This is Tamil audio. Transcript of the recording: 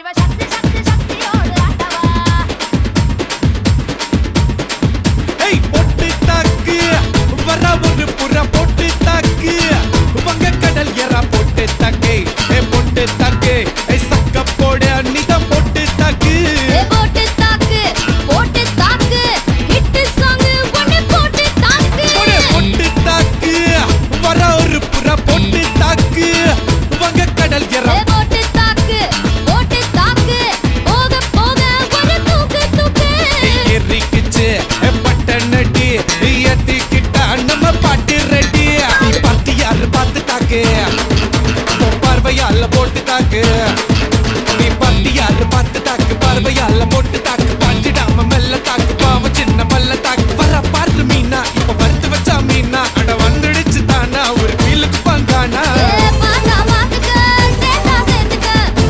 சிவசக்தி சக்தி சக்தியோடு ஆட்டவா. ஏய் பொட்டு தாக்கு வர ஒரு புற பொட்டு தாக்கு வங்க கடல் எறா பொட்டு தாக்கு ஏ பொட்டு தாக்கு ஏ சக்க போட நீதான் பொட்டு தாக்கு ஏ போட்டு தாக்கு போட்டு தாக்கு ஹிட் சாங் ஒன்னு போட்டு தாக்கு. ஒரே பொட்டு தாக்கு வர ஒரு புற பொட்டு தாக்கு வங்க கடல் எறா ஏ போட்டு தாக்கு போக போக ஒரு தூக்கு தூக்கு. எரிக்கிச்சு பட்டனடி ஏத்திக்கிட்டா நம்ம பாட்டு ரெடி நீ பார்த்து யாரு பார்த்து தாக்கு பார்வையால போட்டு தாக்கு நீ பார்த்து யாரு பார்த்து தாக்கு பார்வையால போட்டு தாக்கு